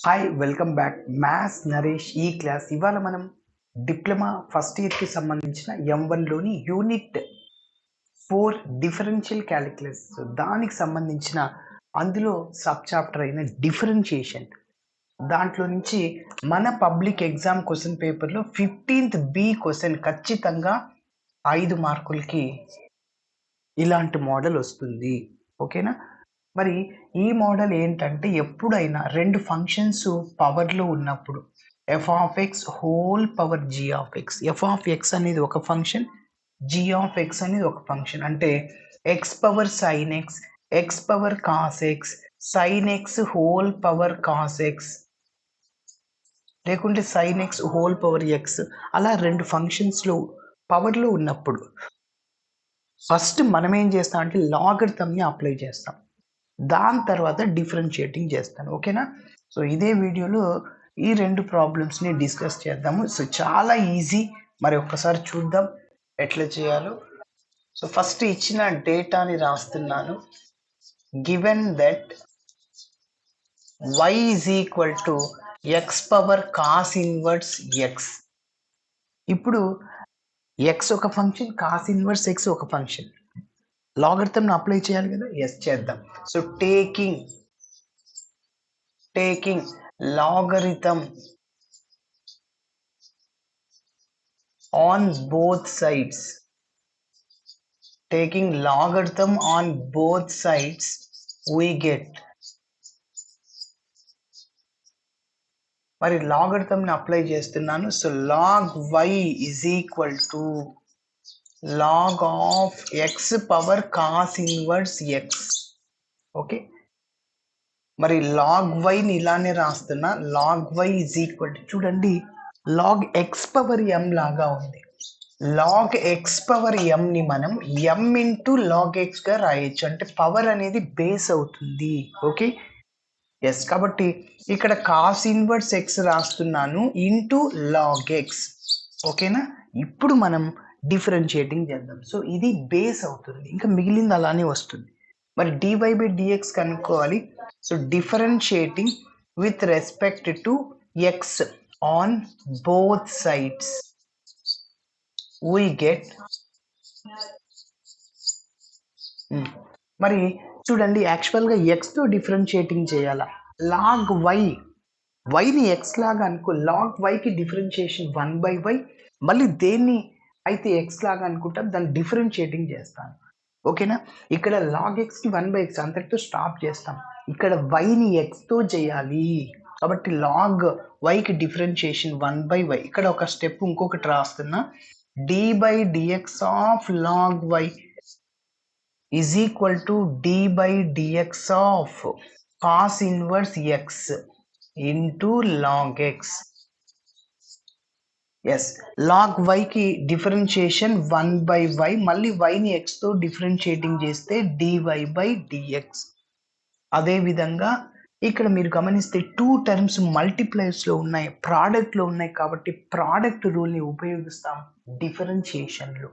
Hi welcome back maths Naresh ఈ class ఇవాళ మనం డిప్లొమా ఫస్ట్ ఇయర్కి సంబంధించిన M1లోని యూనిట్ 4 డిఫరెన్షియల్ క్యాలిక్యులస్ దానికి సంబంధించిన అందులో సబ్ చాప్టర్ అయిన డిఫరెన్షియేషన్ దాంట్లో నుంచి మన పబ్లిక్ ఎగ్జామ్ క్వశ్చన్ పేపర్లో 15th B క్వశ్చన్ ఖచ్చితంగా 5 మార్కులకి ఇలాంటి మోడల్ వస్తుంది. ఓకేనా? మరి ఈ మోడల్ ఏంటంటే ఎప్పుడైనా రెండు ఫంక్షన్స్ పవర్లో ఉన్నప్పుడు f of x whole power g of x, f of x అనేది ఒక ఫంక్షన్, జీ ఆఫ్ ఎక్స్ అనేది ఒక ఫంక్షన్. అంటే x power sine x, x power cos x, sine x whole power cos x, లేకుంటే sine x whole power x, అలా రెండు ఫంక్షన్స్లో పవర్లో ఉన్నప్పుడు ఫస్ట్ మనం ఏం చేస్తాం అంటే లాగరిథంని అప్లై చేస్తాం, దాని తర్వాత డిఫరెన్షియేటింగ్ చేస్తాను. ఓకేనా? సో ఇదే వీడియోలో ఈ రెండు ప్రాబ్లమ్స్ని డిస్కస్ చేద్దాము. సో చాలా ఈజీ, మరి ఒక్కసారి చూద్దాం ఎట్లా చేయాలో. సో ఫస్ట్ ఇచ్చిన డేటాని రాస్తున్నాను. Given that y is equal to X power cos inverse X. ఇప్పుడు ఎక్స్ ఒక ఫంక్షన్, కాస్ ఇన్వర్స్ ఎక్స్ ఒక ఫంక్షన్. లాగరిథం అప్లై చేయాలి కదా, ఎస్ చేద్దాం. So taking logarithm on both sides, taking logarithm on both sides, we get మరి logarithm ని apply చేస్తున్నాను. So log y is equal to log of x power cos inverse x. Okay, మరి log y ని ఇలానే రాస్తున్నా. Log y is equal to, చూడండి log x power m లాగా ఉంది. లాగ్ ఎక్స్ పవర్ m ని మనం m ఇంటూ లాగ్ ఎక్స్ గా రాయొచ్చు, అంటే పవర్ అనేది బేస్ అవుతుంది. Okay, yes. కాబట్టి ఇక్కడ కాస్ ఇన్వర్స్ ఎక్స్ రాస్తున్నాను ఇంటూ లాగ్ ఎక్స్. ఓకేనా? ఇప్పుడు మనం డిఫరెన్షియేటింగ్ చేద్దాం. సో ఇది బేస్ అవుతుంది, ఇంకా మిగిలింది అలానే వస్తుంది. మరి dy బై dx కనుక్కోవాలి. So differentiating with respect to X on both sides we get మరి చూడండి, యాక్చువల్గా ఎక్స్తో డిఫరెన్షియేటింగ్ చేయాలా. లాగ్ వైని ఎక్స్ లాగా అనుకో, లాగ్ వైకి డిఫరెన్షియేషన్ 1/y. మళ్ళీ దేన్ని అయితే ఎక్స్ లాగా అనుకుంటాం దాన్ని డిఫరెన్షియేటింగ్ చేస్తాను. ఓకేనా? ఇక్కడ లాగ్ ఎక్స్కి 1/x అంతటితో స్టాప్ చేస్తాం. ఇక్కడ వైని ఎక్స్తో చేయాలి కాబట్టి లాగ్ వైకి డిఫరెన్షియేషన్ 1/y. ఇక్కడ ఒక స్టెప్ ఇంకొకటి రాస్తున్నా. d by dx of log y is equal to d by dx of cos inverse x into log x. Yes, log y కి డిఫరెన్షియేషన్ 1/y, మళ్ళీ y ని x తో డిఫరెన్షియేటింగ్ చేస్తే dy by dx. అదే విధంగా ఇక్కడ మీరు గమనిస్తే 2 టర్మ్స్ మల్టిప్లైర్స్లో ఉన్నాయి, ప్రోడక్ట్లో ఉన్నాయి, కాబట్టి ప్రోడక్ట్ రూల్ని ఉపయోగిస్తాం డిఫరెన్షియేషన్లో.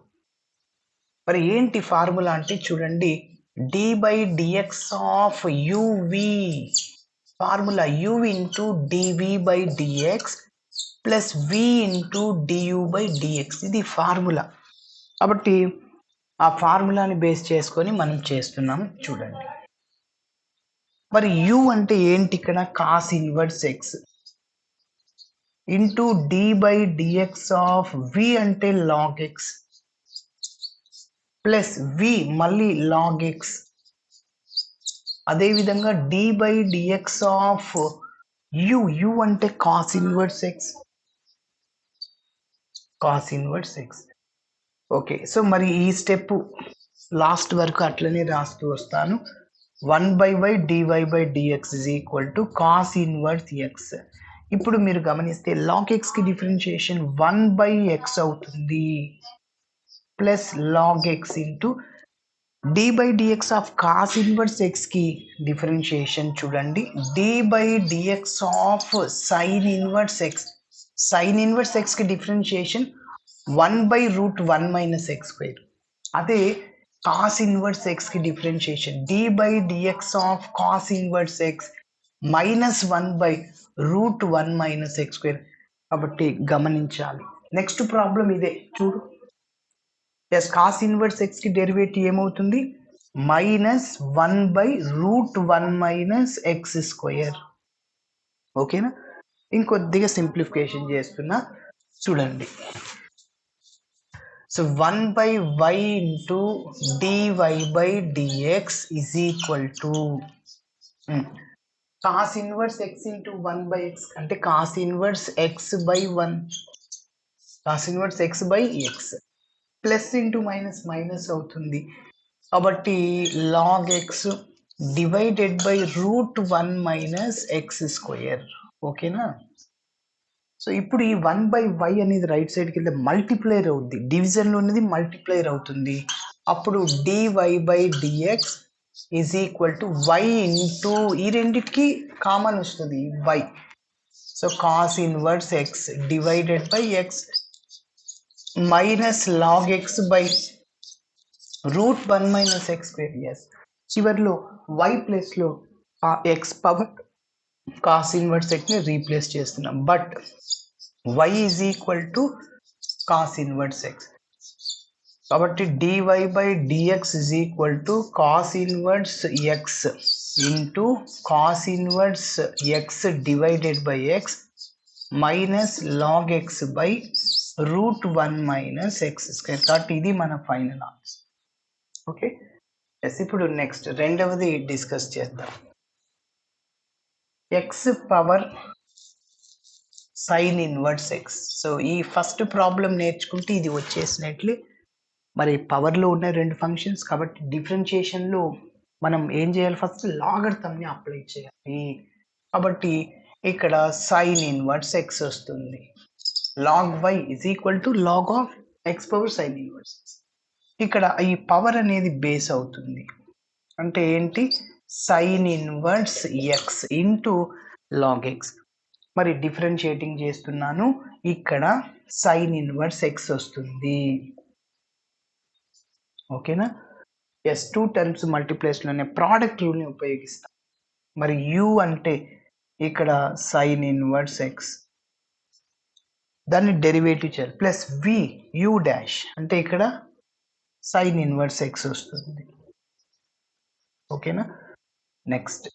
మరి ఏంటి ఫార్ములా అంటే చూడండి, dy by dx of uv, formula u into dv by dx plus v into du by dx. ఇది ఫార్ములా. కాబట్టి ఆ ఫార్ములాని బేస్ చేసుకొని మనం చేస్తున్నాం. చూడండి, మరి u అంటే ఏంటి ఇక్కడ, cos inverse x into d by dx of v అంటే లాగ్ ఎక్స్ ప్లస్ v మళ్ళీ లాగ్ ఎక్స్. అదేవిధంగా d by dx of u అంటే cos inverse x. Okay, so మరి ఈ స్టెప్ లాస్ట్ వరకు అట్లనే రాస్తూ వస్తాను. 1/y dy by dx is equal to cos inverse x. ఇప్పుడు మీరు గమనిస్తే log x కి డిఫరెన్షియేషన్ 1/x అవుతుంది plus log x into d by dx of cos inverse x కి డిఫరెన్షియేషన్ చూడండి, d by dx of sin inverse x. sin inverse x కి differentiation 1/√1 minus x square. అదే cos inverse x కి differentiation d by dx of cos inverse x -1/√1 - x². కాబట్టి గమనించాలి. Next problem ఇదే చూడు. Yes cos inverse x కి derivative ఏమవుతుంది? -1/√1 - x². ఓకేనా? ఇంకొద్దిగా సింప్లిఫికేషన్ చేస్తున్నా చూడండి. So 1/y into dy/dx is equal to cos inverse x into 1/x అంటే cos inverse x/1 cos inverse x/x plus into minus minus అవుతుంది కాబట్టి log x divided by √1 - x². ఓకేనా? సో ఇప్పుడు ఈ 1/y అనేది రైట్ సైడ్కి వెళ్తే మల్టిప్లైర్ అవుద్ది, డివిజన్లో ఉన్నది మల్టిప్లైర్ అవుతుంది. అప్పుడు dy/dx is equal to y into ఈ రెండింటికి కామన్ వస్తుంది y. So cos inverse x divided by x minus log x by √1 - x². Yes చివరిలో y ప్లేస్లో ఎక్స్ పవర్ కాస్ ఇన్వర్స్ ఎక్స్ని రీప్లేస్ చేస్తున్నాం. But y is equal to cos inverse x కాబట్టి dy/dx is equal to cos inverse x into cos inverse x divided by x minus log x by √1 - x². కాబట్టి ఇది మన final answer. Okay yes ఇప్పుడు next రెండవది discuss చేద్దాం. X power sine inverse X. So ఈ first problem నేర్చుకుంటే ఇది వచ్చేసినట్లే. మరి పవర్లో ఉన్న రెండు ఫంక్షన్స్ కాబట్టి డిఫరెన్షియేషన్లో మనం ఏం చేయాలి? ఫస్ట్ లాగర్థంని అప్లై చేయాలి. కాబట్టి ఇక్కడ సైన్ ఇన్వర్స్ ఎక్స్ వస్తుంది. Log y is equal to log of x power sine inverse. ఇక్కడ ఈ పవర్ అనేది బేస్ అవుతుంది అంటే ఏంటి? Sine inverse x into log x. మరి డిఫరెన్షియేటింగ్ చేస్తున్నాను, ఇక్కడ సైన్ ఇన్వర్స్ ఎక్స్ వస్తుంది. ఓకేనా? ఎస్ టూ టర్మ్స్ మల్టీప్లేస్లోనే ప్రోడక్ట్ రూల్ని ఉపయోగిస్తాం. మరి యు అంటే ఇక్కడ సైన్ ఇన్వర్స్ ఎక్స్, దాన్ని డెరివేటివ్ చేయాలి. ప్లస్ వి యు డాష్ అంటే ఇక్కడ సైన్ ఇన్వర్స్ ఎక్స్ వస్తుంది. ఓకేనా? నెక్స్ట్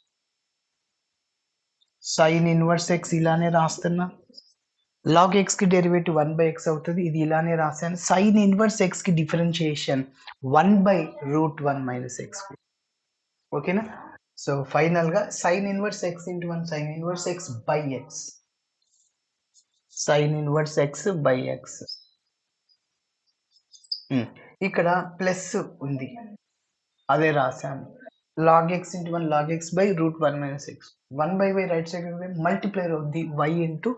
సైన్ ఇన్వర్స్ ఎక్స్ ఇలానే రాస్తున్నా. లాగ్ ఎక్స్ కి డెరివేటివ్ 1/x అవుతుంది, ఇది ఇలానే రాశాను. సైన్ ఇన్వర్స్ ఎక్స్ కి డిఫరెన్షియేషన్ 1/√1 - x. ఓకేనా? సో ఫైనల్ గా sine inverse x into 1 sine inverse x by x, sine inverse x by x. ఇక్కడ ప్లస్ ఉంది అదే రాశాను. Log x into 1 log x by √1 - x. 1/y right side multiplier అవుద్ది y into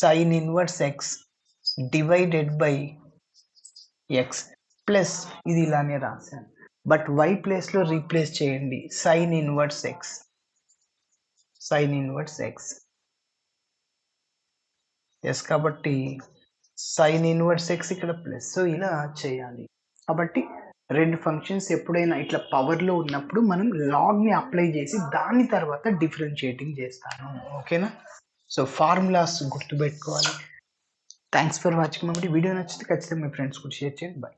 sine inverse x divided by x plus ఇది ఇలానే రాశాను. But y ప్లేస్లో replace చేయండి, sine inverse X, sine inverse x. Yes కాబట్టి సైన్ ఇన్వర్స్ ఎక్స్ ఇక్కడ plus, so ఇలా చేయాలి. కాబట్టి రెండు ఫంక్షన్స్ ఎప్పుడైనా ఇట్లా పవర్లో ఉన్నప్పుడు మనం లాగ్ని అప్లై చేసి దాని తర్వాత డిఫరెన్షియేటింగ్ చేస్తాను. ఓకేనా? సో ఫార్ములాస్ గుర్తుపెట్టుకోవాలి. Thanks for watching. కాబట్టి వీడియో నచ్చితే ఖచ్చితంగా మీ ఫ్రెండ్స్ కూడా షేర్ చేయండి. బాయ్.